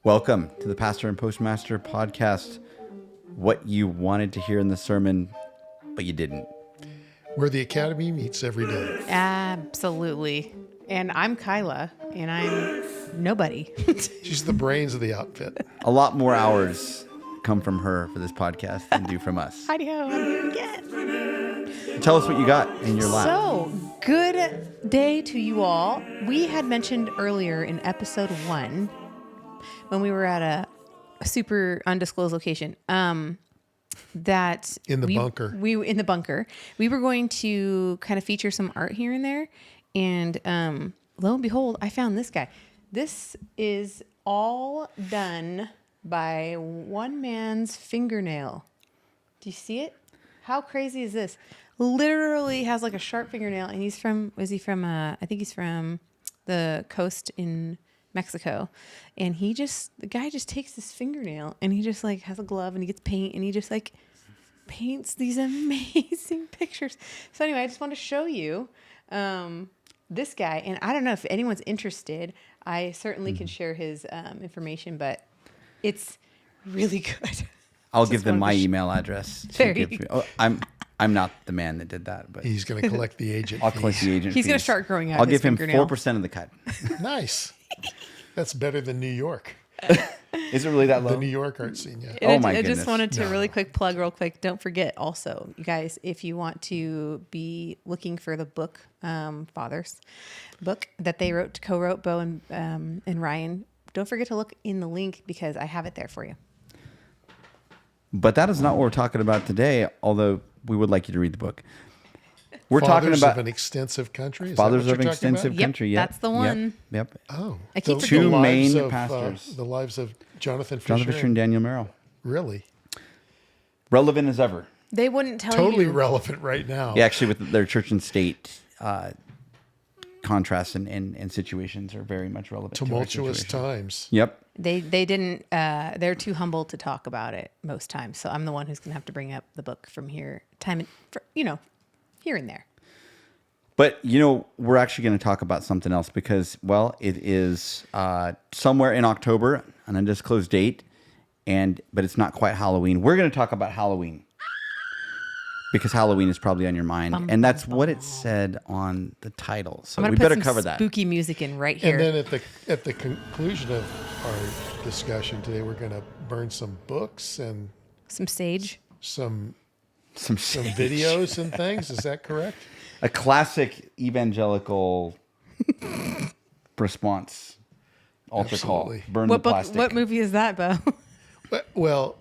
Welcome to the Pastor and Postmaster podcast. What you wanted to hear in the sermon, but you didn't. Where the academy meets every day. Absolutely. And I'm Kyla, and I'm nobody. She's the brains of the outfit. A lot more hours come from her for this podcast than do from us. Heidi-ho, I'm here again. Tell us what you got in your lap. So, good day to you all. We had mentioned earlier in episode 1, when we were at a super undisclosed location, that In the bunker. In the bunker, we were going to kind of feature some art here and there. And lo and behold, I found this guy. This is all done by one man's fingernail. Do you see it? How crazy is this? Literally has like a sharp fingernail, and I think he's from the coast in Mexico. And the guy just takes this fingernail and he just like has a glove and he gets paint and he just like paints these amazing pictures. So anyway, I just want to show you this guy. And I don't know if anyone's interested. I certainly can share his information, but it's really good. I'll give them my email address. I'm not the man that did that, but He's going to collect the agent I'll collect the agent He's going to fees. start growing out I'll his give him fingernail. 4% of the cut. Nice. That's better than New York. Is it really that low? The New York art scene, yeah. Oh my I goodness. just wanted to No. really quick plug real quick. Don't forget also, you guys, if you want to be looking for the book, Fathers book that they co-wrote, Bo and Ryan, don't forget to look in the link because I have it there for you. But that is not what we're talking about today, although we would like you to read the book. We're Fathers talking about of an extensive country. Is Fathers that of what an you're talking about? extensive Yep, country. Yep. that's the one. Yep. Oh, I keep the forgetting. Two lives main of, pastors. the lives of Jonathan Fisher. Jonathan Fisher and Daniel Merrill. Really, Relevant as ever. They wouldn't tell totally you. relevant right now. Yeah, actually, with their church and state contrasts and situations are very much relevant. Tumultuous to our situation. times. Yep. They didn't. They're too humble to talk about it most times. So I'm the one who's going to have to bring up the book from here, here and there. But, we're actually going to talk about something else because, well, it is somewhere in October, an undisclosed date, but it's not quite Halloween. We're going to talk about Halloween because Halloween is probably on your mind. And that's what it said on the title. So we better cover that. Spooky music in right here. And then at the conclusion of our discussion today, we're going to burn some books and Some sage. some Some videos and things. Is that correct? A classic evangelical response. Altar Absolutely. call. Burn What the book? plastic. What movie is that, Bo? Well,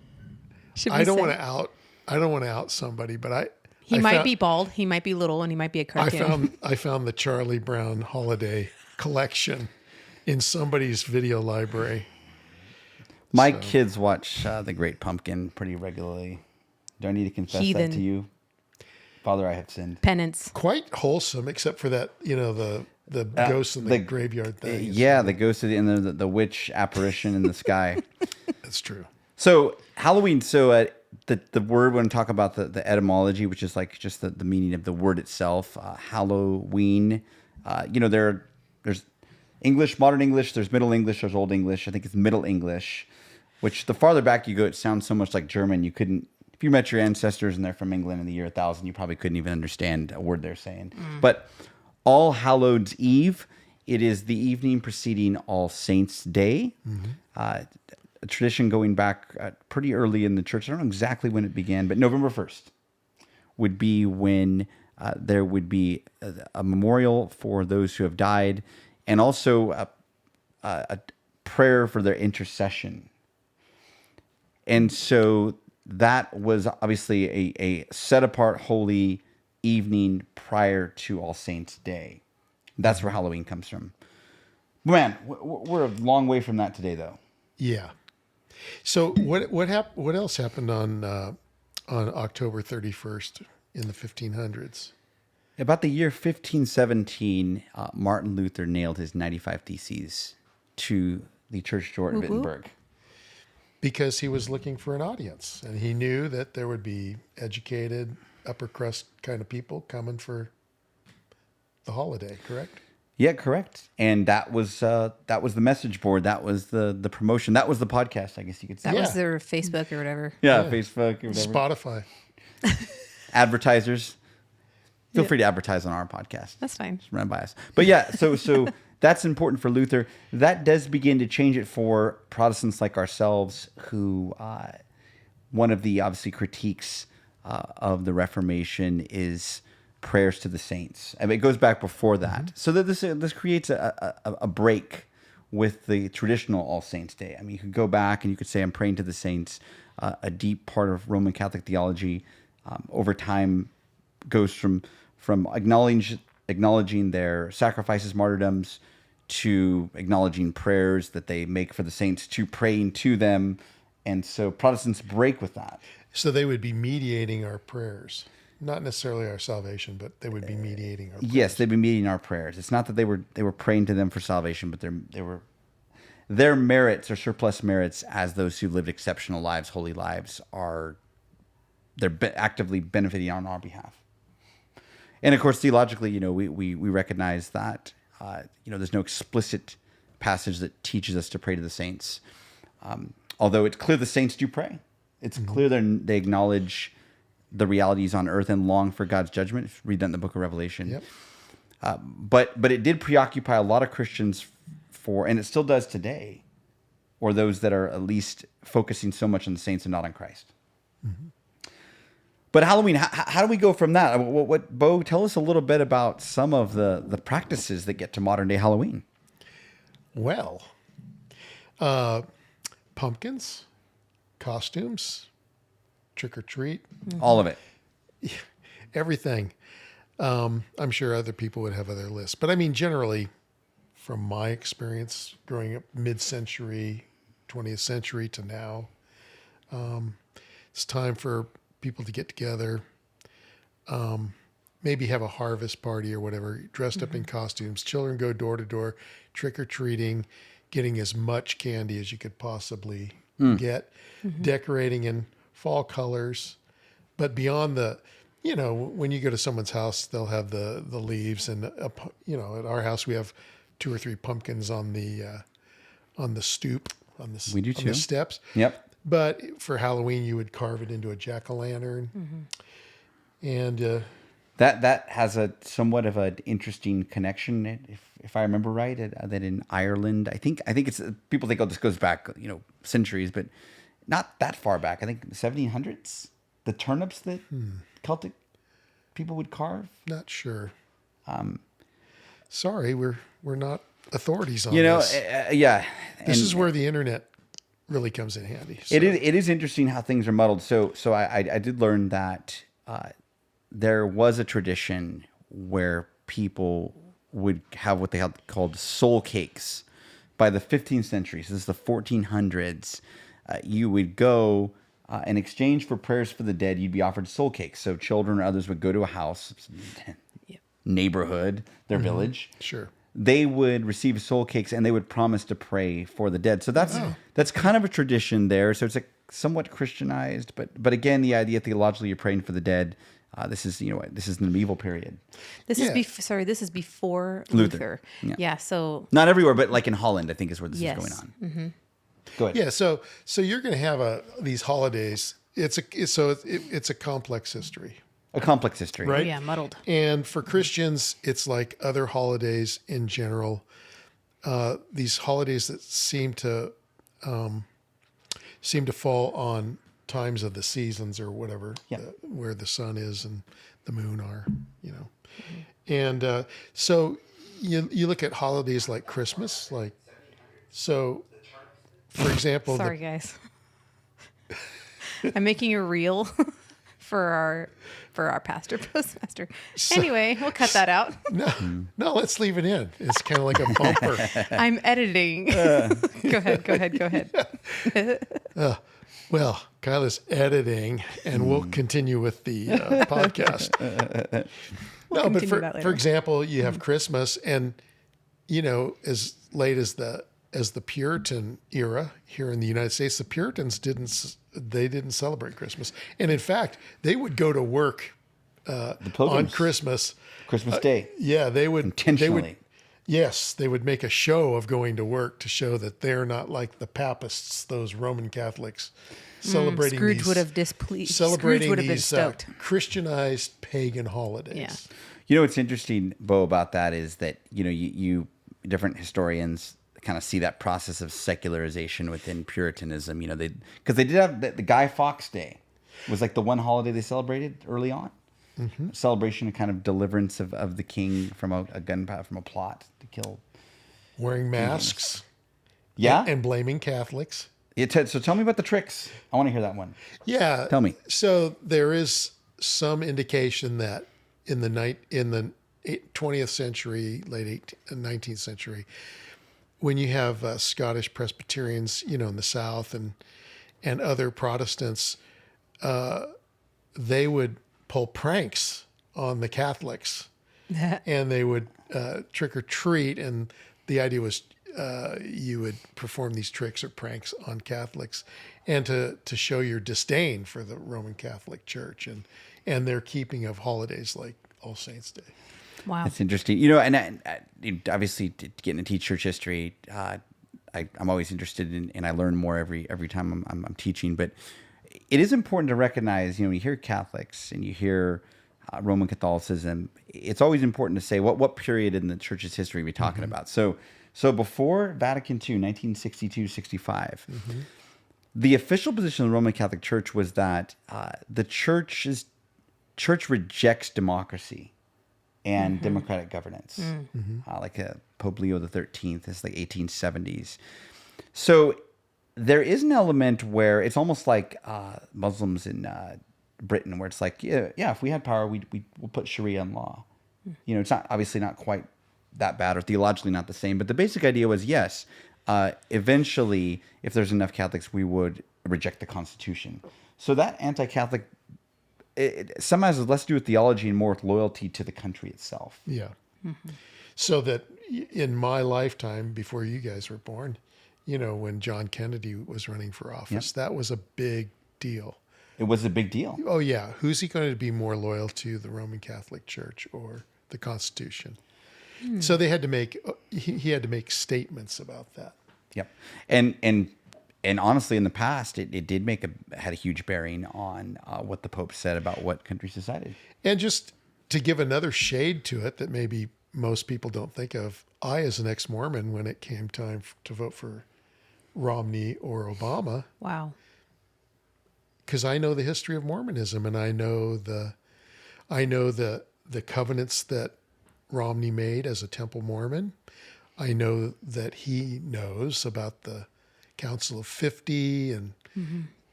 Should we I don't say? want to out somebody, but He I might found- be bald. He might be little, and he might be a cartoon. I found the Charlie Brown holiday collection in somebody's video library. My kids watch The Great Pumpkin pretty regularly. Do I need to confess Heathen. that to you? Father, I have sinned. Penance. Quite wholesome, except for that, the ghosts in the graveyard thing. Yeah, the ghost of the witch apparition in the sky. That's true. So Halloween. So the word, when I talk about the etymology, which is like just the meaning of the word itself, Halloween. There's English, modern English. There's Middle English. There's Old English. I think it's Middle English. Which the farther back you go, it sounds so much like German. You couldn't. If you met your ancestors and they're from England in the year 1000, you probably couldn't even understand a word they're saying. But All Hallows Eve, it is the evening preceding All Saints Day. A tradition going back pretty early in the church. I don't know exactly when it began, but November 1st would be when there would be a memorial for those who have died, and also a prayer for their intercession. And so that was obviously a set-apart holy evening prior to All Saints Day. That's where Halloween comes from. Man, we're a long way from that today, though. Yeah. So what else happened on October 31st in the 1500s? About the year 1517, Martin Luther nailed his 95 Theses to the church door at Wittenberg. Because he was looking for an audience, and he knew that there would be educated, upper crust kind of people coming for the holiday, correct? Yeah, correct. And that was the message board. That was the promotion. That was the podcast, I guess you could say. That was Yeah. their Facebook or whatever. Yeah, Yeah. Facebook or whatever. Spotify. Advertisers. Feel free to advertise on our podcast. That's fine. Just run by us. But yeah, so that's important for Luther. That does begin to change it for Protestants like ourselves, who one of the obviously critiques of the Reformation is prayers to the saints. I mean, it goes back before that. Mm-hmm. So that this creates a break with the traditional All Saints Day. I mean, you could go back and you could say, I'm praying to the saints. A deep part of Roman Catholic theology over time goes from acknowledging their sacrifices, martyrdoms, to acknowledging prayers that they make for the saints, to praying to them. And so Protestants break with that. So they would be mediating our prayers. Not necessarily our salvation, but they would be mediating our prayers. Yes, they'd be mediating our prayers. It's not that they were praying to them for salvation, but their merits or surplus merits as those who lived exceptional lives, holy lives, they're actively benefiting on our behalf. And of course, theologically, we recognize that there's no explicit passage that teaches us to pray to the saints. Although it's clear the saints do pray. It's clear they acknowledge the realities on earth and long for God's judgment. Read that in the book of Revelation. Yep. But it did preoccupy a lot of Christians and it still does today, or those that are at least focusing so much on the saints and not on Christ. Mm-hmm. But Halloween, how do we go from that? What Bo, tell us a little bit about some of the practices that get to modern day Halloween. Well, pumpkins, costumes, trick or treat, All of it. everything. I'm sure other people would have other lists, but I mean, generally, from my experience growing up mid-century, 20th century to now, it's time for people to get together, maybe have a harvest party or whatever, dressed up in costumes. Children go door to door, trick-or-treating, getting as much candy as you could possibly get, decorating in fall colors. But beyond when you go to someone's house, they'll have the leaves, and at our house we have 2 or 3 pumpkins on the stoop, We do on the too. steps. Yep. But for Halloween, you would carve it into a jack-o'-lantern, and That has a somewhat of an interesting connection, if I remember right. That in Ireland, I think it's people think, oh, this goes back centuries, but not that far back. I think 1700s. The turnips that Celtic people would carve. not sure. Sorry, we're not authorities on this. Yeah. This is where the internet really comes in handy. So. It is interesting how things are muddled. So I did learn that there was a tradition where people would have what they had called soul cakes. By the 15th century, so this is the 1400s, you would go in exchange for prayers for the dead, you'd be offered soul cakes. So children or others would go to a house, neighborhood, their village. Sure. They would receive soul cakes and they would promise to pray for the dead. So that's kind of a tradition there. So it's somewhat Christianized, but again, the idea theologically you're praying for the dead. This is the medieval period. This is before Luther. Luther. Yeah. Yeah. So Not everywhere, but like in Holland, I think is where this yes. is going on. Mm-hmm. Go ahead. Yeah. So you're going to have these holidays. It's a complex history. A complex history. Right. Yeah, muddled. And for Christians, it's like other holidays in general. These holidays that seem to fall on times of the seasons or whatever, where the sun is and the moon are, And so you look at holidays like Christmas, for example, Sorry, guys. I'm making a reel for our Pastor Postmaster. Anyway, we'll cut that out. No, let's leave it in. It's kind of like a bumper. I'm editing. Go ahead. Well, Kyla's editing, and we'll continue with the podcast. We'll but continue that later. for example, you have Christmas, and as late as the Puritan era here in the United States, the Puritans didn't celebrate Christmas, and in fact, they would go to work on Christmas Day. Yeah, they would intentionally. Yes, they would make a show of going to work to show that they're not like the Papists, those Roman Catholics, celebrating Scrooge these would have displeased. celebrating Scrooge would have been these stoked. Christianized pagan holidays. Yeah. You know what's interesting, Bo, about that is that you different historians kind of see that process of secularization within Puritanism. Because they did have the Guy Fawkes Day was like the one holiday they celebrated early on. Mm-hmm. Celebration of kind of deliverance of the king from a gunpowder, from a plot to kill. Wearing masks. Yeah. And blaming Catholics. Mm-hmm. So tell me about the tricks. I want to hear that one. Yeah. Tell me. So there is some indication that in the 20th century, late 19th century, when you have Scottish Presbyterians, in the South and other Protestants, they would pull pranks on the Catholics, and they would trick or treat, and the idea was you would perform these tricks or pranks on Catholics, and to show your disdain for the Roman Catholic Church and their keeping of holidays like All Saints Day. Wow. That's interesting. And I obviously getting to teach church history, I'm always interested in, and I learn more every time I'm teaching. But it is important to recognize, when you hear Catholics and you hear Roman Catholicism, it's always important to say what period in the church's history are we talking about. So before Vatican II, 1962-65, the official position of the Roman Catholic Church was that the church rejects democracy and democratic governance, like Pope Leo XIII. It's like 1870s. So there is an element where it's almost like Muslims in Britain, where it's like, yeah, if we had power, we'll put Sharia in law. It's not obviously not quite that bad, or theologically not the same, but the basic idea was, yes, eventually, if there's enough Catholics, we would reject the Constitution. So that anti-Catholic, it somehow has less to do with theology and more with loyalty to the country itself. Yeah. So that in my lifetime, before you guys were born, when John Kennedy was running for office, that was a big deal. It was a big deal. Oh yeah. Who's he going to be more loyal to, the Roman Catholic Church or the Constitution? So they had to make, he had to make statements about that. Yep. And honestly, in the past, it had a huge bearing on what the Pope said about what countries decided. And just to give another shade to it that maybe most people don't think of, I, as an ex-Mormon, when it came time to vote for Romney or Obama, Wow. because I know the history of Mormonism, and I know the covenants that Romney made as a Temple Mormon. I know that he knows about the Council of 50 and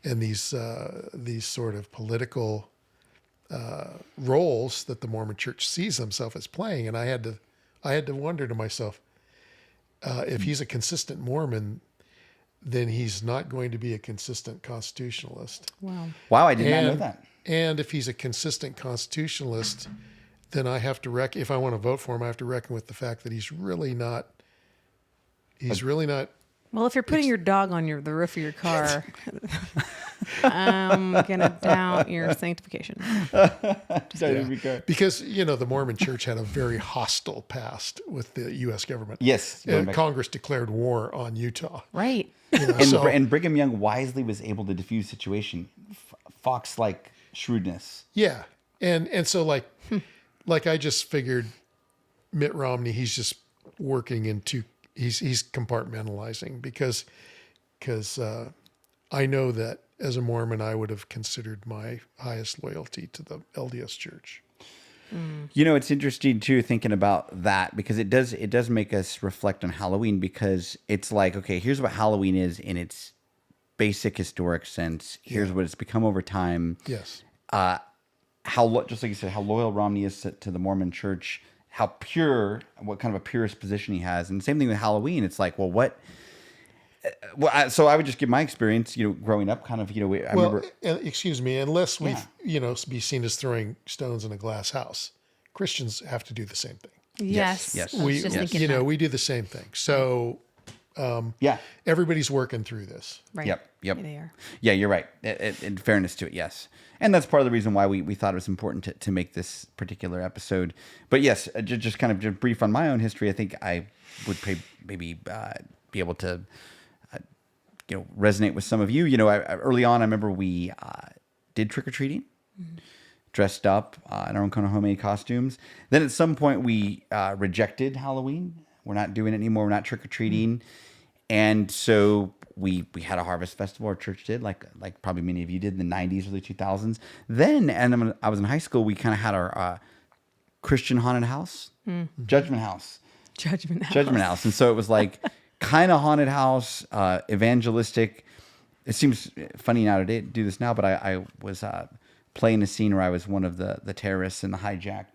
these sort of political roles that the Mormon Church sees himself as playing. And I had to wonder to myself, if he's a consistent Mormon, then he's not going to be a consistent constitutionalist. Wow, I did not know that. And if he's a consistent constitutionalist, then I have to if I want to vote for him, I have to reckon with the fact that he's really not. Well, if you're putting your dog on the roof of your car, I'm gonna doubt your sanctification. Because the Mormon Church had a very hostile past with the U.S. government. Yes, Congress declared war on Utah. Right. And Brigham Young wisely was able to diffuse the situation. Fox-like shrewdness. Yeah, and so like I just figured, Mitt Romney, he's just working into. He's compartmentalizing because I know that as a Mormon, I would have considered my highest loyalty to the LDS Church. It's interesting too, thinking about that, because it does make us reflect on Halloween, because it's like, okay, here's what Halloween is in its basic historic sense. Here's what it's become over time. Yes. Just like you said, how loyal Romney is to the Mormon Church. How pure, what kind of a purist position he has. And the same thing with Halloween. It's like, well, what? So I would just give my experience, growing up, kind of, I remember. Excuse me, unless we, be seen as throwing stones in a glass house, Christians have to do the same thing. Yes. Yes. I was just thinking that. We do the same thing. So Yeah. Everybody's working through this. Right. Yep. Yeah, they are. Yeah, you're right. In fairness to it, yes. And that's part of the reason why we thought it was important to make this particular episode. But yes, just kind of just brief on my own history, I think I would maybe be able to resonate with some of you. Early on, I remember we did trick-or-treating, dressed up in our own kind of homemade costumes. Then at some point, we rejected Halloween. We're not doing it anymore. We're not trick-or-treating. And so we had a harvest festival. Our church did, like probably many of you did in the 90s, early 2000s. Then, and I was in high school, we kind of had our Christian haunted house, Judgment House. Judgment House. And so it was like kind of haunted house, evangelistic. It seems funny now to do this now, but I was playing a scene where I was one of the terrorists in the hijacked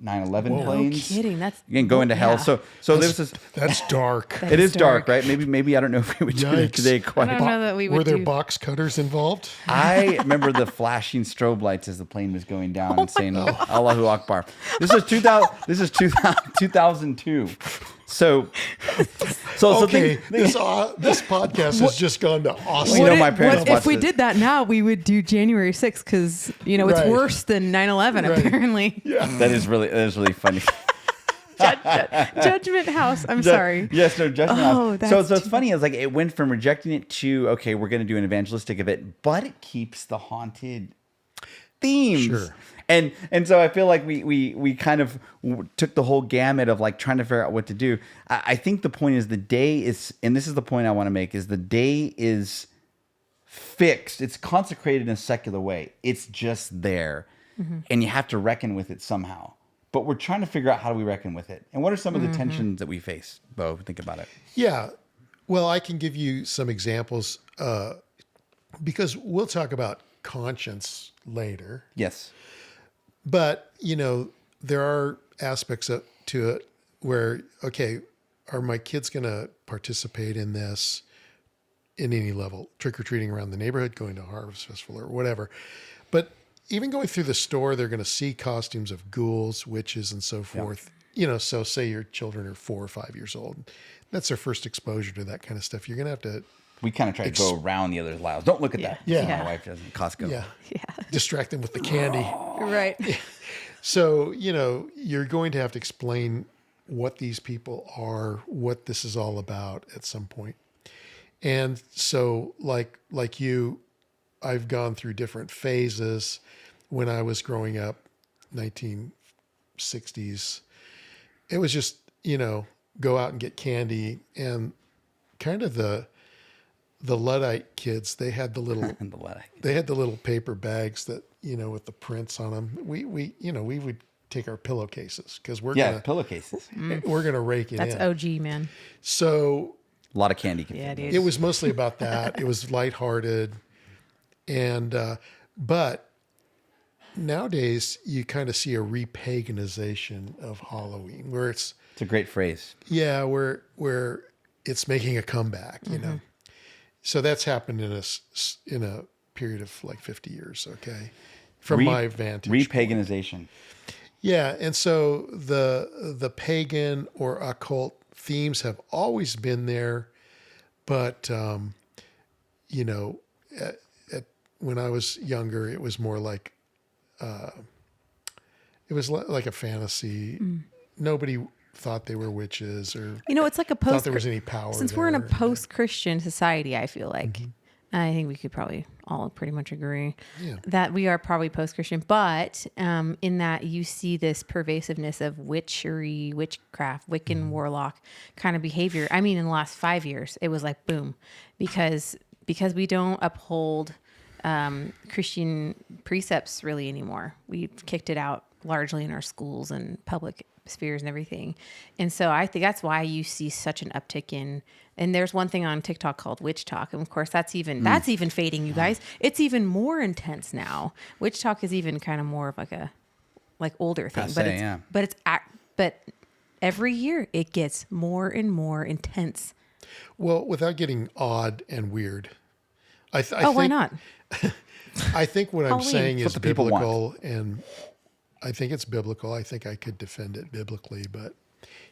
9/11 No planes. kidding. That's You can go into hell. yeah. So there's this. That's dark. It is dark, right? Maybe I don't know if we would do it Yikes. today quite. I don't know that we would Were there do. box cutters involved? I remember the flashing strobe lights as the plane was going down and saying Allahu Akbar. This is 2002. So Okay, think- this podcast has just gone to awesome. You know, my parents What if watched we it. did that now? We would do January 6th because it's Right. worse than 9/11 Right. apparently. that is really funny. Judgment House. I'm sorry. Yes, no, Judgment Oh, House. that's So it's too funny. It's like it went from rejecting it to, okay, we're going to do an evangelistic event, but it keeps the haunted themes. Sure. And so I feel like we kind of took the whole gamut of like trying to figure out what to do. I think the point is the day is, and this is the point I want to make, is the day is fixed. It's consecrated in a secular way. It's just there. And you have to reckon with it somehow. But we're trying to figure out how do we reckon with it. And what are some of the tensions that we face, Bo? Think about it. Yeah. Well, I can give you some examples because we'll talk about conscience later. Yes. But, there are aspects to it where, okay, are my kids going to participate in this in any level? Trick-or-treating around the neighborhood, going to a harvest festival or whatever. But even going through the store, they're going to see costumes of ghouls, witches, and so forth. So say your children are 4 or 5 years old. That's their first exposure to that kind of stuff. You're going to have to We kind of try to go around the other's lives. Don't look at that. Yeah. My wife does in Costco. distract them with the candy. Right. So, you're going to have to explain what these people are, what this is all about at some point. And so like you, I've gone through different phases. When I was growing up, 1960s, it was just, go out and get candy. And kind of the Luddite kids, they had the little paper bags that, with the prints on them. We would take our pillowcases because Pillowcases. we're going to rake it That's in. OG, man. So A lot of candy. Can Yeah, fit in dude. those. it was mostly about that. It was lighthearted. And, but nowadays you kind of see a repaganization of Halloween where it's It's a great phrase. where it's making a comeback, So that's happened in a period of like 50 years. Okay. From my vantage point. Repaganization. Yeah, and so the pagan or occult themes have always been there, but when I was younger, it was more like like a fantasy. Nobody thought they were witches or It's like a thought post. there was any power. Since we're in a there. post-Christian society, I feel like I think we could probably all pretty much agree Yeah. that we are probably post-Christian. But in that you see this pervasiveness of witchery, witchcraft, Wiccan, warlock kind of behavior. I mean, in the last 5 years, it was like boom, because we don't uphold Christian precepts really anymore. We've kicked it out largely in our schools and public spheres and everything. And so I think that's why you see such an uptick in, and there's one thing on TikTok called witch talk. And of course that's even fading, you guys. It's even more intense now. Witch talk is even kind of more of like older thing, but every year it gets more and more intense. Well, without getting odd and weird, I think, Why not? I think what I'm Halloween. saying It's is what the people biblical, and I think it's biblical. I think I could defend it biblically, but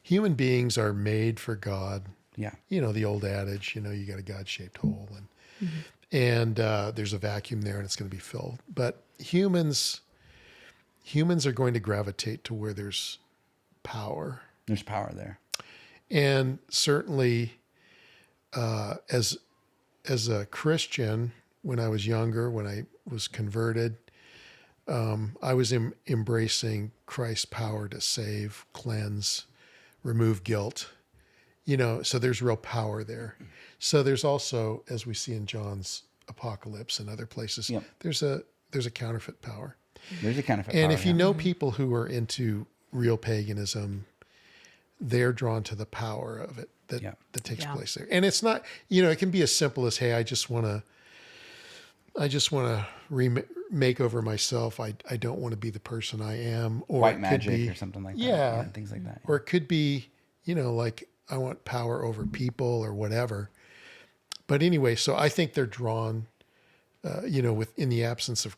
human beings are made for God. Yeah. The old adage, you got a God-shaped hole, and there's a vacuum there, and it's going to be filled. But humans are going to gravitate to where there's power. There's power there. And certainly, as a Christian, when I was younger, when I was converted, I was embracing Christ's power to save, cleanse, remove guilt. So there's real power there. So there's also, as we see in John's Apocalypse and other places, Yep. there's a counterfeit power. There's a counterfeit And power. if you know people who are into real paganism, they're drawn to the power of it that takes place there. And it's not, it can be as simple as, hey, I just want to make over myself. I don't want to be the person I am. Or white it could magic be, or something like that. Yeah. Things like that. Or it could be, like I want power over people or whatever. But anyway, so I think they're drawn, in the absence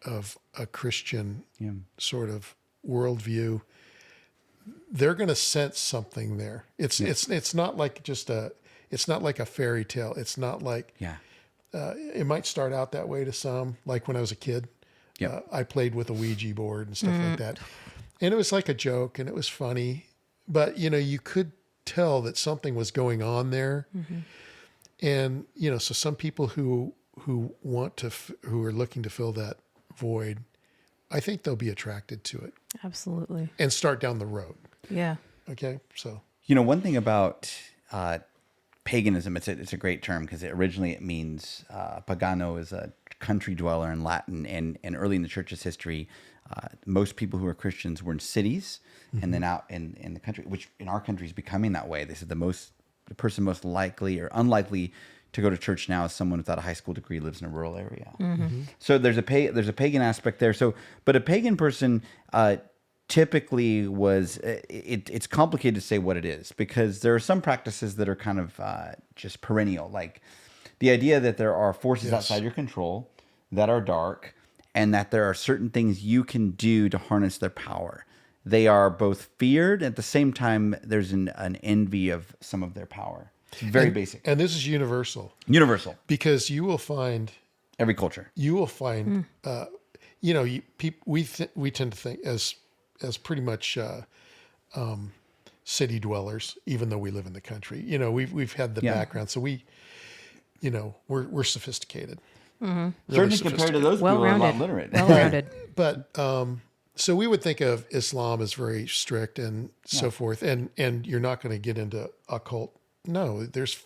of a Christian sort of worldview, they're going to sense something there. It's not like it's not like a fairy tale. It's not like, it might start out that way to some, like when I was a kid, I played with a Ouija board and stuff like that. And it was like a joke and it was funny, but you could tell that something was going on there. And, so some people who are looking to fill that void, I think they'll be attracted to it. Absolutely. And start down the road. Yeah. Okay. So, one thing about paganism, it's a great term because originally it means pagano is a country dweller in Latin, and early in the church's history, most people who were Christians were in cities, and then out in the country, which in our country is becoming that way. This is the person most likely or unlikely to go to church now is someone without a high school degree, lives in a rural area. So there's a pagan aspect there. So, but a pagan person typically was, it's complicated to say what it is because there are some practices that are kind of just perennial, like the idea that there are forces outside your control that are dark and that there are certain things you can do to harness their power. They are both feared, at the same time, there's an envy of some of their power. It's very basic. And this is universal. Universal. Because you will find... Every culture. You will find... we tend to think as pretty much city dwellers, even though we live in the country. We've had the background, so we're sophisticated. Really certainly compared to those people who are a lot literate. Well-rounded. But so we would think of Islam as very strict and so forth, and you're not going to get into occult. No, there's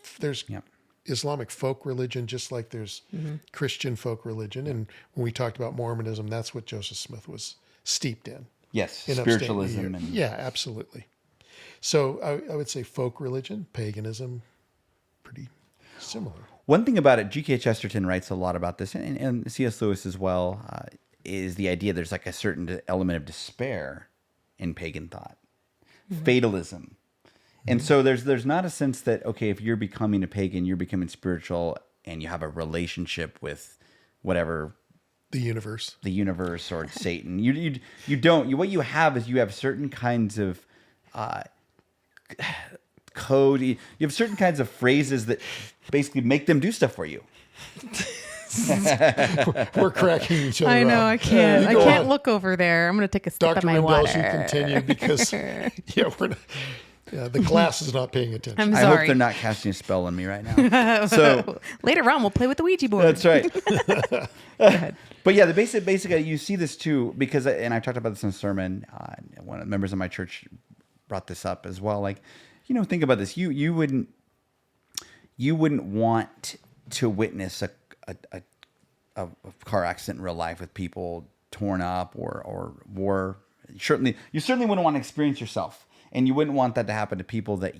Islamic folk religion, just like there's Christian folk religion. And when we talked about Mormonism, that's what Joseph Smith was steeped in. Yes, in spiritualism. Yeah, absolutely. So I would say folk religion, paganism, pretty similar. One thing about it, G.K. Chesterton writes a lot about this, and C.S. Lewis as well, is the idea there's like a certain element of despair in pagan thought, fatalism. And so there's not a sense that, okay, if you're becoming a pagan, you're becoming spiritual and you have a relationship with whatever. The universe or Satan. You don't. What you have certain kinds of code. You have certain kinds of phrases that basically make them do stuff for you. We're cracking each other I know. up. I can't look over there. I'm going to take a sip Dr. of my Rendell water. should continue because we're not. Yeah, the class is not paying attention. I'm I sorry. hope they're not casting a spell on me right now. So later on, we'll play with the Ouija board. that's right. Go ahead. But yeah, the basic, you see this too, because, and I talked about this in a sermon, one of the members of my church brought this up as well. Like, think about this. You wouldn't want to witness a car accident in real life with people torn up or war. You certainly wouldn't want to experience yourself. And you wouldn't want that to happen to people that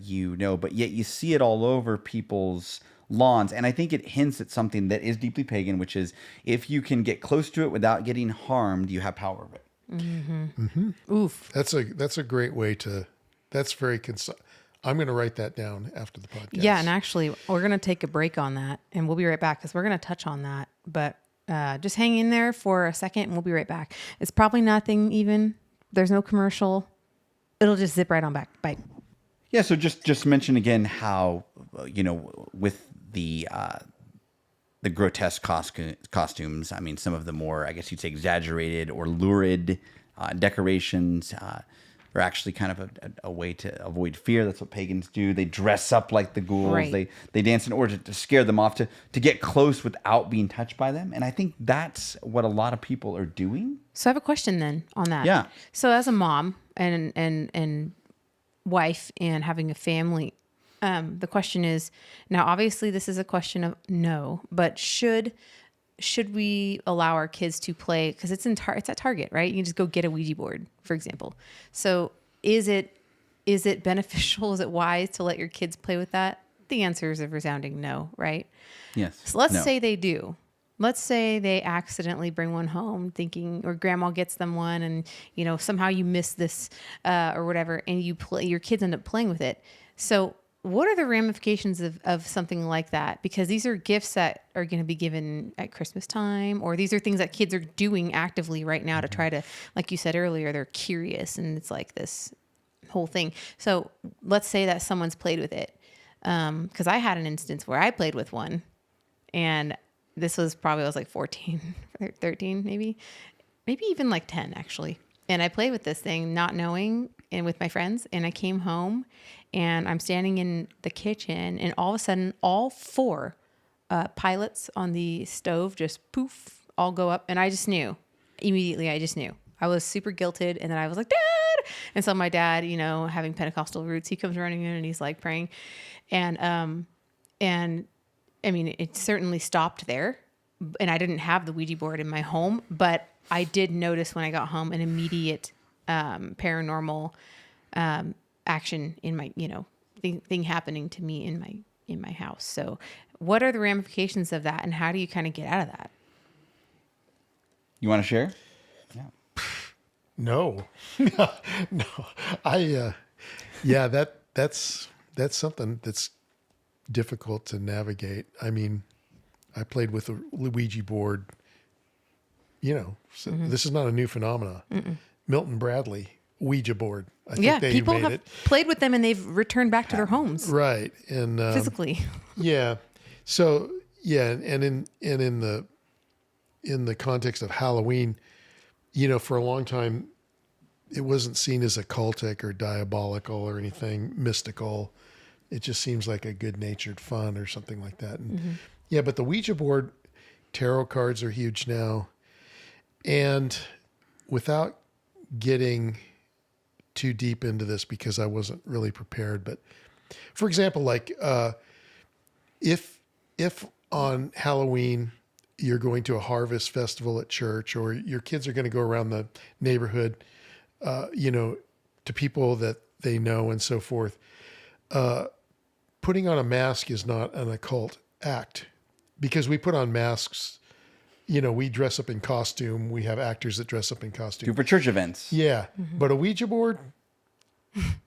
but yet you see it all over people's lawns. And I think it hints at something that is deeply pagan, which is if you can get close to it without getting harmed, you have power over it. Oof. That's a great way to. That's very I'm going to write that down after the podcast. Yeah, and actually, we're going to take a break on that, and we'll be right back because we're going to touch on that. But just hang in there for a second, and we'll be right back. It's probably nothing even. There's no commercial. It'll just zip right on back. Bye. Yeah, so just mention again how with the grotesque costumes. I mean, some of the more, I guess you'd say, exaggerated or lurid decorations are actually kind of a way to avoid fear. That's what pagans do. They dress up like the ghouls. Right. They dance in order to scare them off, to get close without being touched by them. And I think that's what a lot of people are doing. So I have a question then on that. Yeah. So as a mom and wife and having a family, the question is, now obviously this is a question of no, but should we allow our kids to play, because it's at Target, right? You can just go get a Ouija board, for example. So is it beneficial? Is it wise to let your kids play with that? The answer is a resounding no, right? Yes. So let's No. say they do. Let's say they accidentally bring one home thinking, or grandma gets them one, and somehow you miss this or whatever, and your kids end up playing with it. So what are the ramifications of something like that? Because these are gifts that are going to be given at Christmas time, or these are things that kids are doing actively right now to try to, like you said earlier, they're curious, and it's like this whole thing. So let's say that someone's played with it. Because I had an instance where I played with one, and this was probably, I was like 14, 13, maybe even like 10 actually. And I played with this thing not knowing, and with my friends, and I came home and I'm standing in the kitchen, and all of a sudden all 4 pilots on the stove just poof, all go up. And I just knew immediately. I was super guilted. And then I was like, Dad. And so my dad, having Pentecostal roots, he comes running in and he's like praying. And I mean, it certainly stopped there, and I didn't have the Ouija board in my home, but I did notice when I got home an immediate paranormal action in my, thing happening to me in my house. So what are the ramifications of that, and how do you kind of get out of that? You want to share? Yeah. No, no. That's something that's difficult to navigate. I mean, I played with a Ouija board. This is not a new phenomenon. Milton Bradley Ouija board. I think they people made have it. played with them and they've returned back to their homes, Right, and physically. yeah. So yeah, and in the context of Halloween, for a long time, it wasn't seen as occultic or diabolical or anything mystical. It just seems like a good-natured fun or something like that. And yeah, but the Ouija board, tarot cards are huge now. And without getting too deep into this, because I wasn't really prepared, but for example, like if on Halloween you're going to a harvest festival at church, or your kids are going to go around the neighborhood, to people that they know and so forth, putting on a mask is not an occult act, because we put on masks. We dress up in costume. We have actors that dress up in costume. For church events. Yeah. But a Ouija board,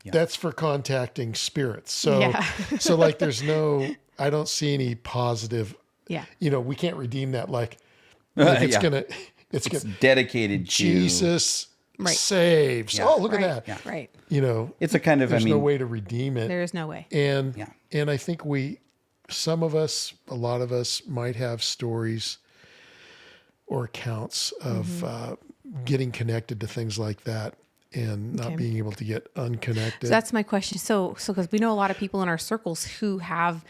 that's for contacting spirits. So, so like I don't see any positive, we can't redeem that. Like it's dedicated Jesus Right. saves. Yeah. Oh, look at that. Yeah. Right. It's a kind of, there's no way to redeem it. There is no way. And I think a lot of us might have stories or accounts of getting connected to things like that, and not being able to get unconnected. So that's my question. So because we know a lot of people in our circles who have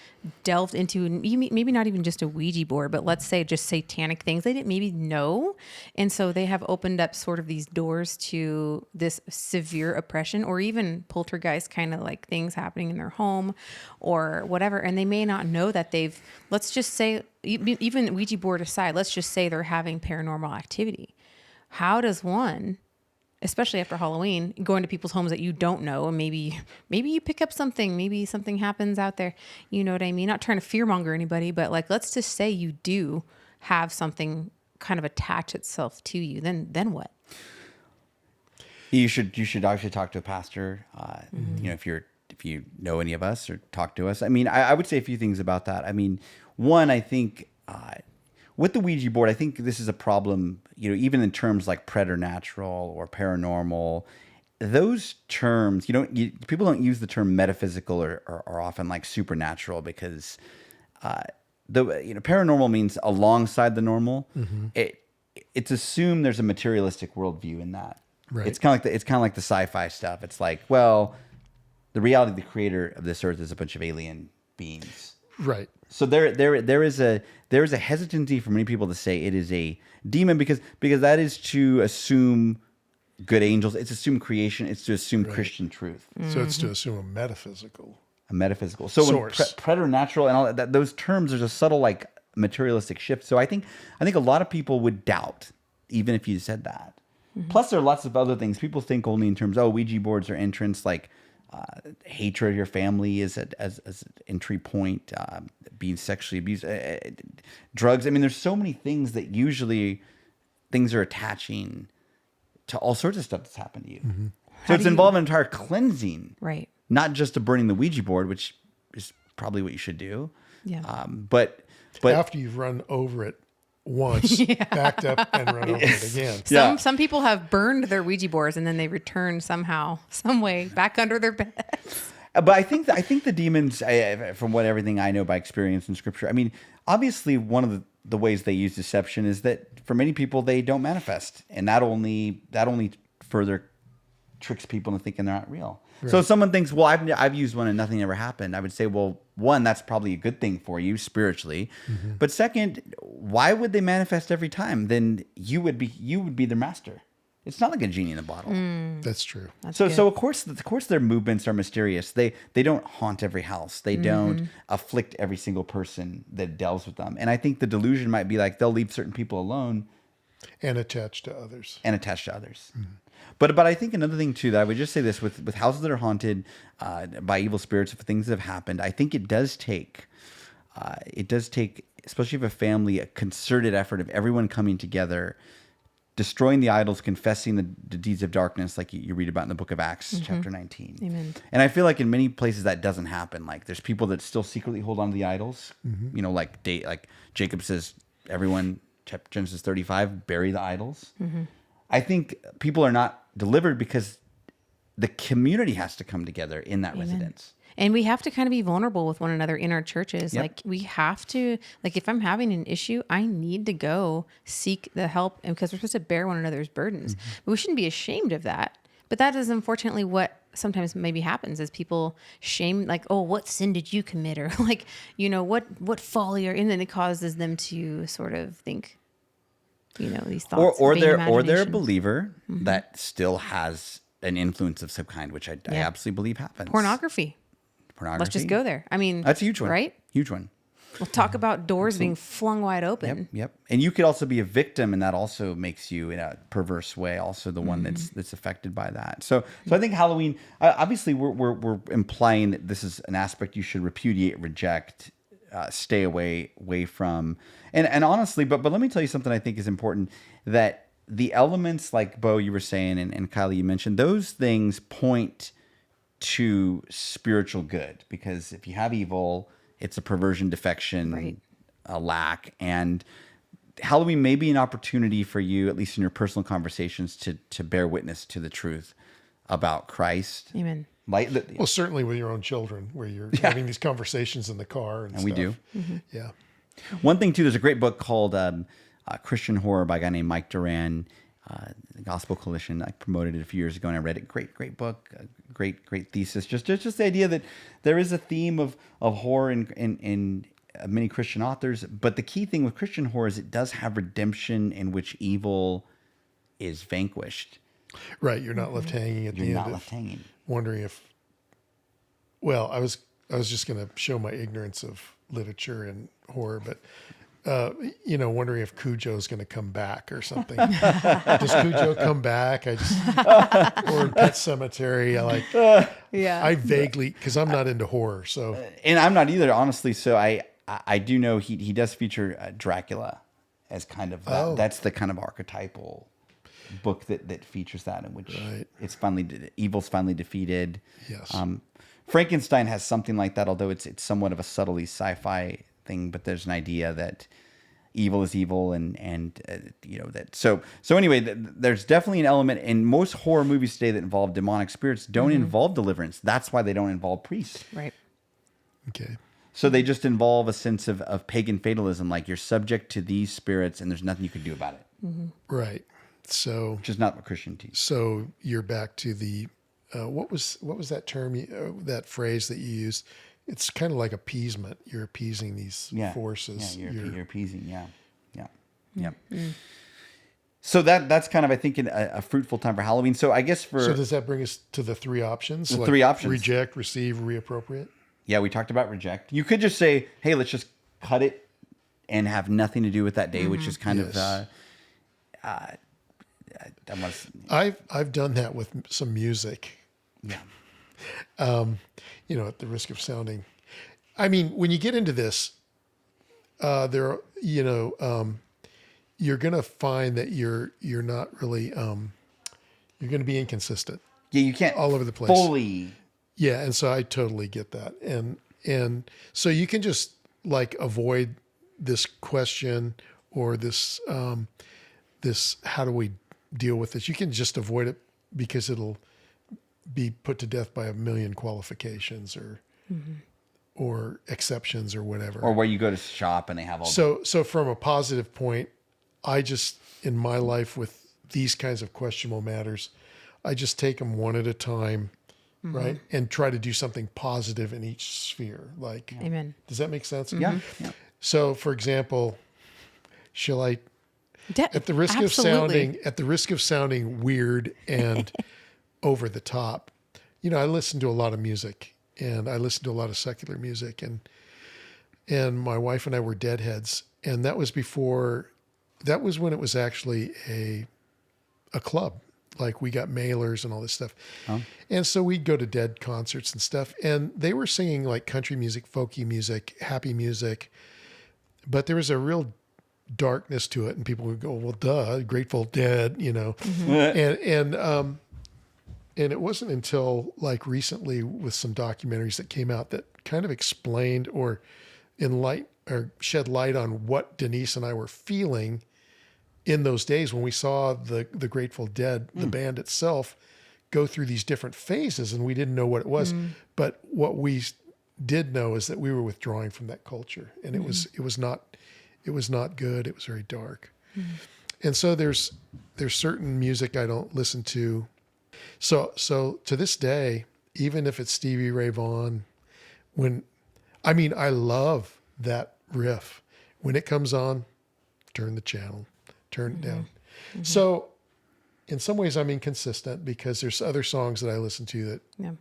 delved into maybe not even just a Ouija board, but let's say just satanic things they didn't maybe know. And so they have opened up sort of these doors to this severe oppression, or even poltergeist kind of like things happening in their home or whatever. And they may not know that let's just say, even Ouija board aside, let's just say they're having paranormal activity. How does one, especially after Halloween, going to people's homes that you don't know, and maybe you pick up something, maybe something happens out there, you know what I mean? Not trying to fearmonger anybody, but like, let's just say you do have something kind of attach itself to you, then what? You should actually talk to a pastor. If you know any of us, or talk to us. I mean, I would say a few things about that. I mean, one, I think with the Ouija board, I think this is a problem, even in terms like preternatural or paranormal. those terms, people don't use the term metaphysical or often like supernatural because paranormal means alongside the normal. It's assumed there's a materialistic worldview in that. Right. It's kind of like the sci-fi stuff. It's like, well, the reality of the creator of this earth is a bunch of alien beings. Right. So there is a hesitancy for many people to say it is a demon because that is to assume good angels. It's assume creation. It's to assume Christian truth. So it's to assume a metaphysical So source. when preternatural and all that, those terms, there's a subtle like materialistic shift. So I think a lot of people would doubt even if you said that. Plus, there are lots of other things. People think only in terms, Ouija boards are entrance, like hatred of your family is as an entry point, being sexually abused, drugs. I mean, there's so many things that usually things are attaching to all sorts of stuff that's happened to you. So it's involved in entire cleansing, Right. not just to burning the Ouija board, which is probably what you should do. Yeah. But After you've run over it once, backed up and run over it again. Some people have burned their Ouija boards and then they return somehow, some way back under their beds. But I think the demons, from everything I know by experience in Scripture, I mean, obviously one of the ways they use deception is that for many people they don't manifest, and that only further tricks people into thinking they're not real. Right. So if someone thinks, well, I've used one and nothing ever happened, I would say, well, one, that's probably a good thing for you spiritually, but second, why would they manifest every time? Then you would be their master. It's not like a genie in a bottle. That's true. So of course their movements are mysterious. They don't haunt every house. They don't afflict every single person that deals with them. And I think the delusion might be like they'll leave certain people alone and attached to others. But I think another thing too that I would just say this with houses that are haunted by evil spirits, of things that have happened, I think it does take, especially if a family, a concerted effort of everyone coming together, destroying the idols, confessing the deeds of darkness, like you read about in the book of Acts, chapter 19. Amen. And I feel like in many places that doesn't happen. Like there's people that still secretly hold on to the idols. Like Jacob says, everyone, Genesis 35, bury the idols. I think people are not delivered because the community has to come together in that residence. And we have to kind of be vulnerable with one another in our churches. Yep. Like we have to, like if I'm having an issue, I need to go seek the help, and because we're supposed to bear one another's burdens. But we shouldn't be ashamed of that. But that is unfortunately what sometimes maybe happens is people shame, like, oh, what sin did you commit? Or like, what folly are in, and then it causes them to sort of think, these thoughts. Or they're a believer that still has an influence of some kind, which I absolutely believe happens. Pornography. Let's just go there. I mean, that's a huge one, right? Huge one. We'll talk about doors being flung wide open. Yep. And you could also be a victim, and that also makes you, in a perverse way, also the one that's affected by that. So I think Halloween. Obviously, we're implying that this is an aspect you should repudiate, reject, stay away from. And honestly, but let me tell you something I think is important, that the elements like Bo, you were saying, and Kyla, you mentioned, those things point to spiritual good, because if you have evil, it's a perversion, defection, right, a lack. And Halloween may be an opportunity for you, at least in your personal conversations, to bear witness to the truth about Christ. Amen. Well, certainly with your own children, where you're having these conversations in the car and we do. Yeah. One thing too, there's a great book called Christian Horror by a guy named Mike Duran. The Gospel Coalition, I promoted it a few years ago, and I read it. Great book, great thesis. Just the idea that there is a theme of horror in many Christian authors, but the key thing with Christian horror is it does have redemption in which evil is vanquished. Right, you're not left hanging at the end. You're not left hanging. Wondering if. Well, I was just going to show my ignorance of literature and horror, but. Wondering if Cujo's going to come back or something. Does Cujo come back? Or in Pet Cemetery, I vaguely, because I'm not into horror, so. And I'm not either, honestly. So I do know he does feature Dracula as kind of that. That's the kind of archetypal book that features that, in which it's evil's finally defeated. Yes. Frankenstein has something like that, although it's somewhat of a subtly sci-fi thing, but there's an idea that evil is evil, and that. So anyway, there's definitely an element in most horror movies today that involve demonic spirits don't involve deliverance. That's why they don't involve priests. Right. Okay. So they just involve a sense of pagan fatalism, like you're subject to these spirits and there's nothing you can do about it. Right. So, Which is not what Christian teaches. so you're back to the, what was that term, that phrase that you used? It's kind of like appeasement. You're appeasing these forces. Yeah, you're appeasing. Yeah. So that's kind of, I think, a fruitful time for Halloween. So I guess So does that bring us to the three options? The three options. Reject, receive, reappropriate? Yeah, we talked about reject. You could just say, hey, let's just cut it and have nothing to do with that day, which is kind of, I've done that with some music. yeah. At the risk of sounding, I mean, when you get into this, you're going to find that you're not really, you're going to be inconsistent. Yeah, you can't all over the place. fully. Yeah. And so I totally get that. And so you can just like avoid this question or this, how do we deal with this? You can just avoid it because it'll be put to death by a million qualifications or exceptions or whatever. Or where you go to shop and they have all So from a positive point, I just, in my life with these kinds of questionable matters, I just take them one at a time, right? And try to do something positive in each sphere. Like, Amen. Does that make sense? Yeah. So for example, shall I, at the risk Absolutely. of sounding weird and over the top, I listen to a lot of music and I listen to a lot of secular music, and my wife and I were Deadheads, and that was when it was actually a club. Like we got mailers and all this stuff. Oh. And so we'd go to Dead concerts and stuff, and they were singing like country music, folky music, happy music, but there was a real darkness to it, and people would go, well, duh, Grateful Dead, and it wasn't until like recently with some documentaries that came out that kind of explained or shed light on what Denise and I were feeling in those days when we saw the Grateful Dead, the band itself, go through these different phases, and we didn't know what it was. But what we did know is that we were withdrawing from that culture, and it was not good. It was very dark. And so there's certain music I don't listen to. So to this day, even if it's Stevie Ray Vaughan, I love that riff. When it comes on, turn the channel, turn it down. So in some ways I'm inconsistent because there's other songs that I listen to that,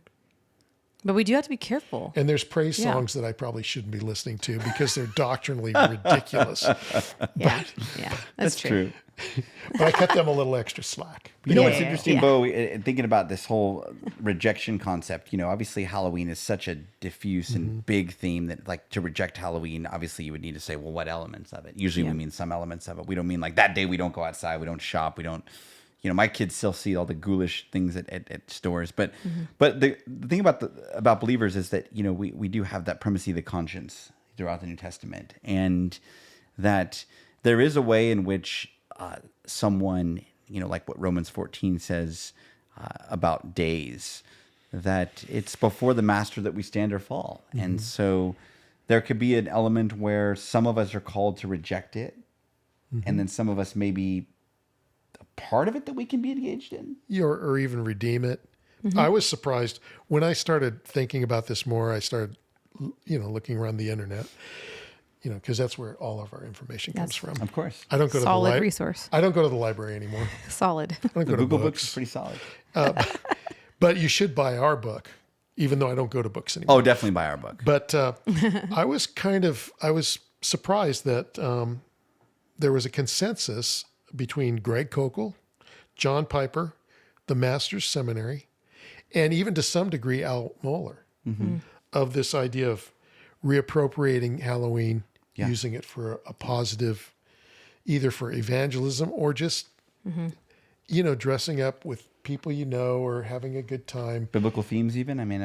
But we do have to be careful. and there's praise songs that I probably shouldn't be listening to because they're doctrinally ridiculous. That's true. But I cut them a little extra slack. You know what's Yeah. interesting, Yeah. Bo, thinking about this whole rejection concept, obviously Halloween is such a diffuse and big theme that, like, to reject Halloween, obviously you would need to say, well, what elements of it? Usually we mean some elements of it. We don't mean like that day we don't go outside, we don't shop, we don't, my kids still see all the ghoulish things at stores. But the thing about believers is that, we do have that primacy of the conscience throughout the New Testament. And that there is a way in which someone, like what Romans 14 says about days, that it's before the master that we stand or fall. And so there could be an element where some of us are called to reject it. And then some of us may be a part of it that we can be engaged in. Or even redeem it. I was surprised when I started thinking about this more. I started, looking around the internet, because that's where all of our information comes from. Of course. I don't go to Solid the resource. I don't go to the library anymore. Solid. I don't The go to Google Books books. is pretty solid. But you should buy our book, even though I don't go to books anymore. Oh, definitely buy our book. But I was surprised that there was a consensus between Greg Kokel, John Piper, the Masters Seminary, and even to some degree Al Mohler, of this idea of reappropriating Halloween, using it for a positive, either for evangelism or just, dressing up with people or having a good time. Biblical themes even. I mean,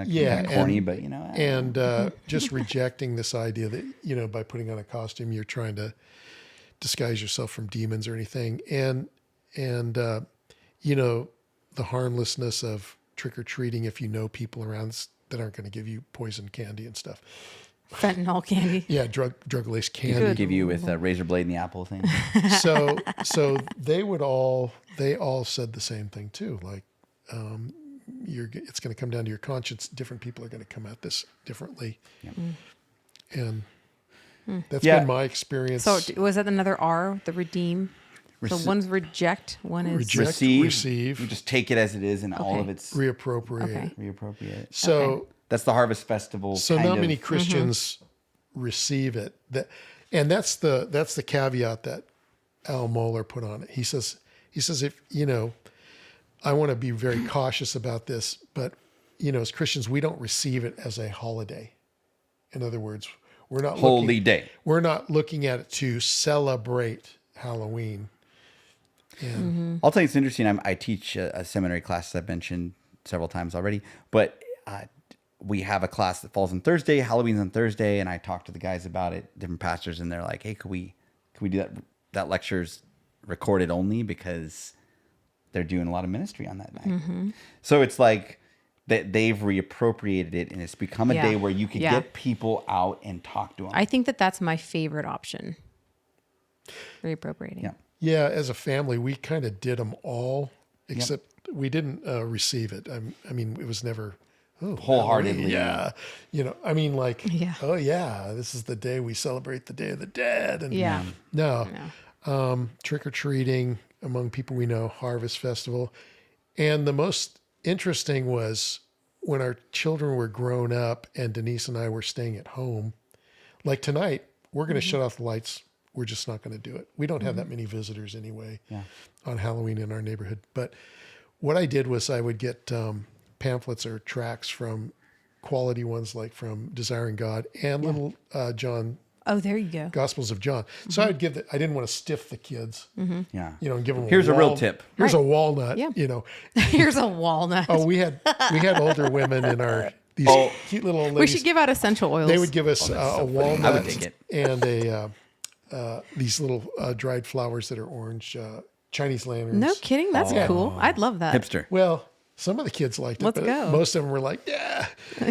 corny, but And just rejecting this idea that, by putting on a costume, you're trying to disguise yourself from demons or anything. And you know, the harmlessness of trick-or-treating if you know people around that aren't going to give you poison candy and stuff. Fentanyl candy. Yeah, drug-laced candy. Give you with a razor blade in the apple thing. So they all said the same thing too. Like, it's going to come down to your conscience. Different people are going to come at this differently. Yep. And that's been my experience. So was that another R, the redeem? So one's reject, one is receive. You just take it as it is, and all of its reappropriate. Okay. Reappropriate. So that's the Harvest Festival. So not many Christians receive it. And that's the caveat that Al Mohler put on it. He says if I want to be very cautious about this, but as Christians we don't receive it as a holiday. In other words, we're not holy day. We're not looking at it to celebrate Halloween. And I'll tell you, it's interesting. I teach a seminary class, as I've mentioned several times already, but we have a class that falls on Thursday. Halloween's on Thursday, and I talk to the guys about it, different pastors, and they're like, "Hey, could we do that? That lecture's recorded only because they're doing a lot of ministry on that night." So it's like that they've reappropriated it, and it's become a day where you can get people out and talk to them. I think that's my favorite option. Reappropriating. Yeah. Yeah, as a family, we kind of did them all, except we didn't receive it. I mean, it was never wholeheartedly. Yeah, oh yeah, this is the day we celebrate the Day of the Dead. And no. Trick or treating among people we know, Harvest Festival, and the most interesting was when our children were grown up and Denise and I were staying at home. Like tonight, we're going to shut off the lights. We're just not going to do it. We don't have that many visitors anyway on Halloween in our neighborhood. But what I did was I would get pamphlets or tracts from quality ones like from Desiring God and Little John. Oh, there you go. Gospels of John. So I would give I didn't want to stiff the kids. Yeah. And give them Here's a real tip. Here's a walnut. Yeah. Here's a walnut. Oh, we had older women in our these cute little old ladies. We should give out essential oils. They would give us a walnut I would take it. and these little dried flowers that are orange, Chinese lanterns. No kidding. That's cool. I'd love that. Hipster. Well, some of the kids liked it, Let's but go. most of them were like, yeah.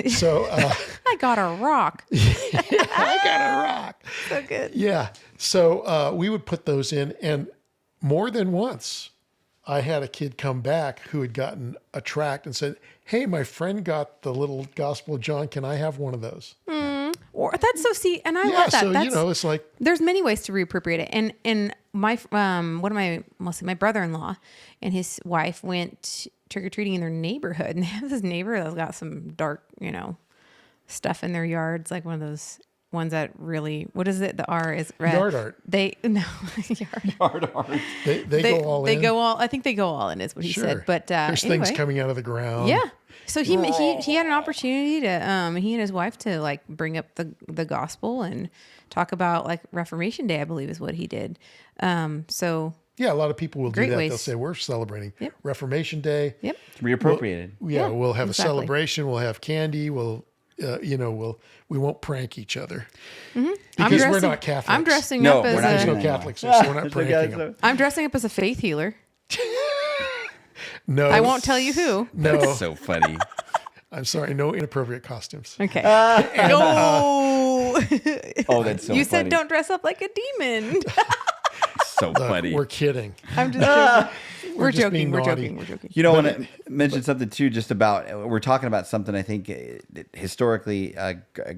So I got a rock. I got a rock. So good. Yeah. So we would put those in, and more than once, I had a kid come back who had gotten a tract and said, "Hey, my friend got the little Gospel of John. Can I have one of those?" Or that's so and I love that. So That's, it's like there's many ways to reappropriate it. And my my brother-in-law and his wife went trick-or-treating in their neighborhood, and they have this neighbor that's got some dark, stuff in their yards, like one of those ones that really, what is it? The R is red. yard art. Hard art. They go all in. I think they go all in is what he said. But there's anyway. things coming out of the ground. Yeah. So he had an opportunity to he and his wife to like bring up the gospel and talk about like Reformation Day, I believe is what he did. So yeah, a lot of people will do that. ways. They'll say we're celebrating Reformation Day. Yep. It's reappropriated. We'll have exactly. a celebration. We'll have candy. We'll we won't prank each other because we're not Catholics. I'm dressing No, up as we're not There's no doing Catholics, so we're not pranking them. I'm dressing up as a faith healer. No, I won't tell you who. No, So funny. I'm sorry. No inappropriate costumes. Okay. No. Oh, that's so You funny. said don't dress up like a demon. So Look, funny. we're kidding. I'm just joking. We're just joking. being We're naughty. joking. We're joking. You know, I want to mention something too, just about, we're talking about something I think historically,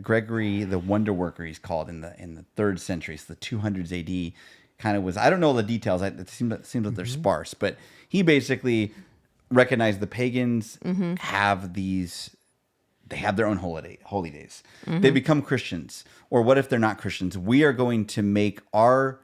Gregory the Wonder Worker, he's called in the 3rd century, so the 200s AD, kind of was, I don't know the details, it seems like they're sparse, but he basically recognized the pagans have these, they have their own holy days. They become Christians. Or what if they're not Christians? We are going to make our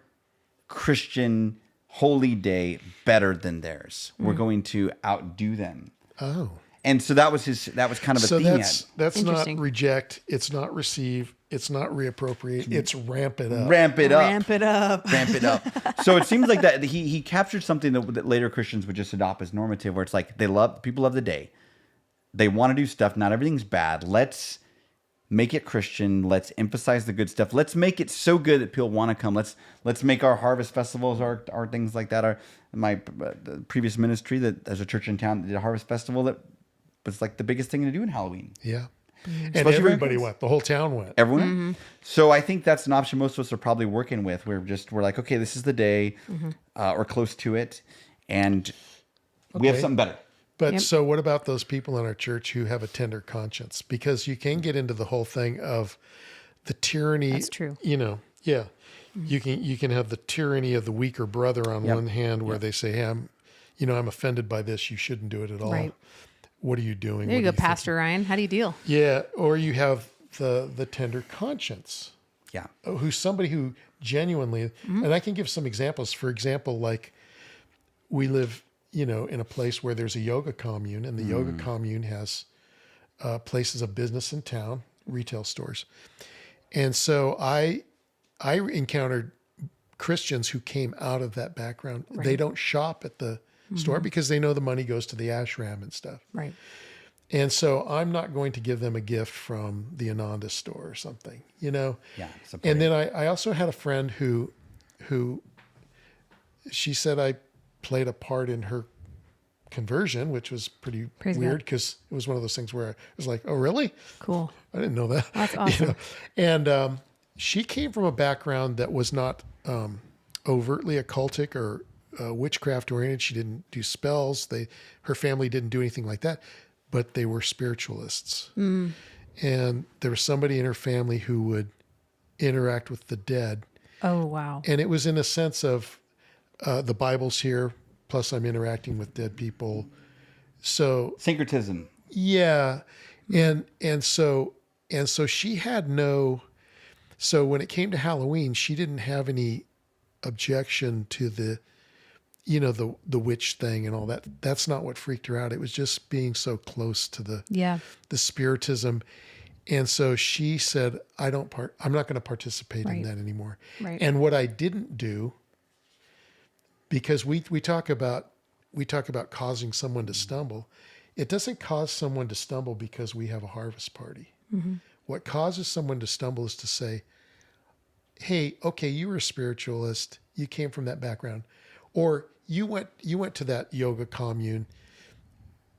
Christian holy day better than theirs. We're going to outdo them. Oh, And so that was kind of a so theme. that's not Interesting. reject. It's not receive. It's not reappropriate. It's ramp it up. Ramp it up. Ramp it up. Ramp it up. So it seems like that he captured something that later Christians would just adopt as normative, where it's like people love the day. They want to do stuff. Not everything's bad. Let's make it Christian. Let's emphasize the good stuff. Let's make it so good that people want to come. Let's make our harvest festivals, our things like that. The previous ministry, that there's a church in town that did a harvest festival that was like the biggest thing to do in Halloween. Yeah. And Especially everybody went. The whole town went. Everyone. So I think that's an option most of us are probably working with. We're like, okay, this is the day, or close to it, and we have Okay. something better. But so what about those people in our church who have a tender conscience? Because you can get into the whole thing of the tyranny. That's true. Yeah. You can have the tyranny of the weaker brother on one hand, where they say, hey, I'm offended by this. You shouldn't do it at all. Right. What are you doing? There you What go, are thinking? Pastor Ryan. How do you deal? Yeah. Or you have the tender conscience, Yeah. who's somebody who genuinely, and I can give some examples. For example, like we live, in a place where there's a yoga commune, and the yoga commune has places of business in town, retail stores. And so I encountered Christians who came out of that background. Right. They don't shop at the store because they know the money goes to the ashram and stuff. Right. And so I'm not going to give them a gift from the Ananda store or something, Yeah. And then I also had a friend who she said I played a part in her conversion, which was pretty Praise weird God. because it was one of those things where I was like, oh, really? Cool. I didn't know that. That's awesome. And she came from a background that was not overtly occultic or witchcraft oriented. She didn't do spells. Her family didn't do anything like that, but they were spiritualists. And there was somebody in her family who would interact with the dead. Oh, wow. And it was in a sense of the Bible's here, plus I'm interacting with dead people. So syncretism. yeah. And so she had no, so when it came to Halloween, she didn't have any objection to the witch thing and all that. That's not what freaked her out. It was just being so close to the spiritism. And so she said, I'm not going to participate in that anymore. Right. And what I didn't do, because we talk about causing someone to stumble. It doesn't cause someone to stumble because we have a harvest party. What causes someone to stumble is to say, hey, okay, you were a spiritualist. You came from that background. Or you went to that yoga commune.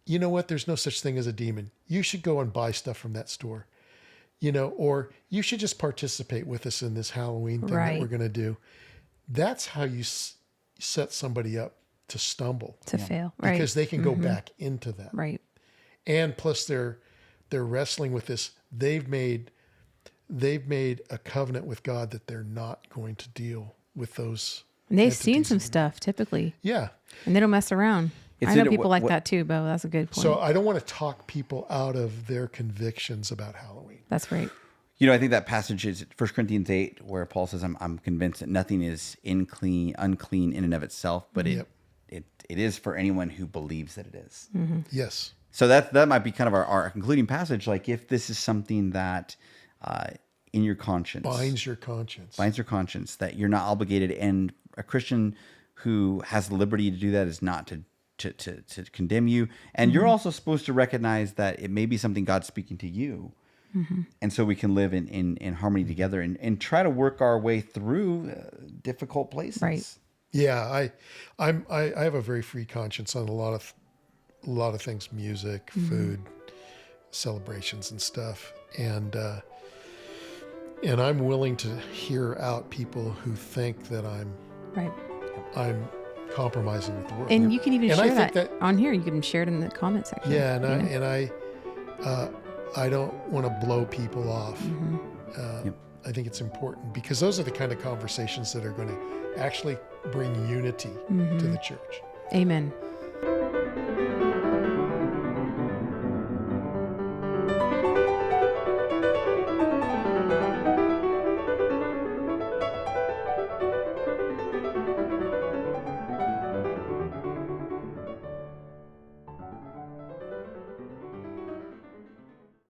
You know what? There's no such thing as a demon. You should go and buy stuff from that store. Or you should just participate with us in this Halloween thing that we're going to do. That's how you set somebody up to stumble. To fail. Right. Because they can go back into that. Right. And plus they're wrestling with this. They've made a covenant with God that they're not going to deal with those. And they've seen entities some anymore. stuff typically. Yeah. And they don't mess around. It's I know in- people what- like that too, Bo. That's a good point. So I don't want to talk people out of their convictions about Halloween. That's right. I think that passage is 1 Corinthians 8, where Paul says, I'm convinced that nothing is unclean in and of itself, but it is for anyone who believes that it is. Yes. So that might be kind of our concluding passage. Like, if this is something that in your conscience Binds your conscience. that you're not obligated, and a Christian who has the liberty to do that is not to condemn you. And you're also supposed to recognize that it may be something God's speaking to you. And so we can live in harmony together and try to work our way through difficult places. Right. Yeah, I have a very free conscience on a lot of things, music, food, celebrations and stuff. And I'm willing to hear out people who think that I'm compromising with the world. And you can even And I share think that on here. You can share it in the comment section. Yeah, and I don't want to blow people off. I think it's important because those are the kind of conversations that are going to actually bring unity to the church. Amen.